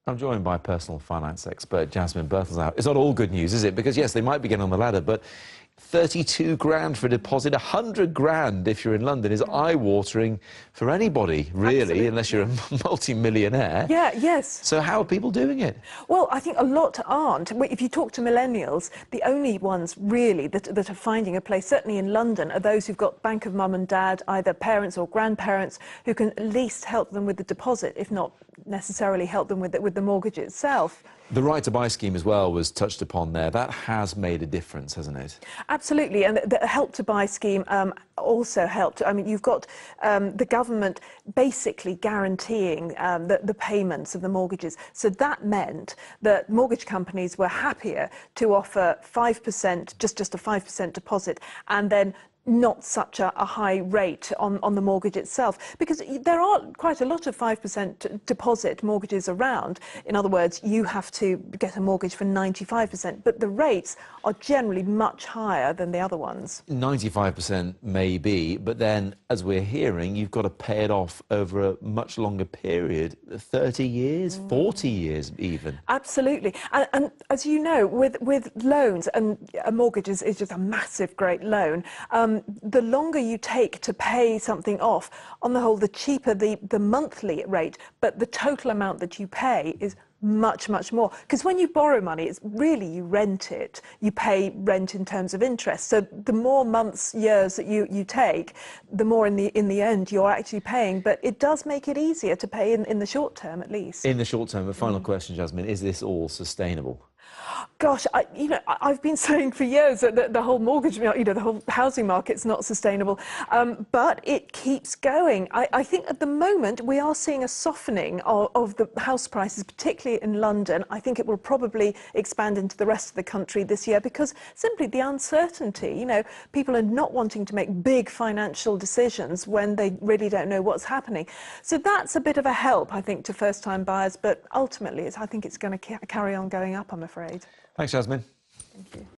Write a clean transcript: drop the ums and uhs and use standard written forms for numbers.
I'm joined by personal finance expert Jasmine Birtles now. It's not all good news, is it? Because, yes, they might be getting on the ladder, but 32 grand for a deposit, 100 grand if you're in London is eye-watering for anybody, really, Absolutely. unless you're a multi-millionaire. Yes. So how are people doing it? Well, I think a lot aren't. If you talk to millennials, the only ones really that are finding a place, certainly in London, are those who've got bank of mum and dad, either parents or grandparents, who can at least help them with the deposit, if not necessarily help them with the mortgage itself. The right to buy scheme as well was touched upon there. That has made a difference, hasn't it? Absolutely, and the help to buy scheme also helped. I mean, you've got the government basically guaranteeing the payments of the mortgages. So that meant that mortgage companies were happier to offer 5%, just a 5% deposit, and then not such a high rate on the mortgage itself, because there are quite a lot of 5% deposit mortgages around. In other words, you have to get a mortgage for 95%, but the rates are generally much higher than the other ones. 95% maybe, but then, as we're hearing, you've got to pay it off over a much longer period, 30 years, 40 years even. Absolutely. And as you know, with loans, and a mortgage is just a massive, great loan, the longer you take to pay something off, on the whole, the cheaper the monthly rate, but the total amount that you pay is much, much more. Because when you borrow money, it's really, you rent it. You pay rent in terms of interest. So the more months, years that you take, the more in the end you're actually paying. But it does make it easier to pay in the short term, at least. In the short term, a final question, Jasmine, is this all sustainable? Gosh, I've been saying for years that the whole mortgage, the whole housing market's not sustainable, but it keeps going. I think at the moment we are seeing a softening of the house prices, particularly in London. I think it will probably expand into the rest of the country this year because simply the uncertainty, people are not wanting to make big financial decisions when they really don't know what's happening. So that's a bit of a help, I think, to first-time buyers, but ultimately I think it's going to carry on going up, I'm afraid. Thanks, Jasmine. Thank you.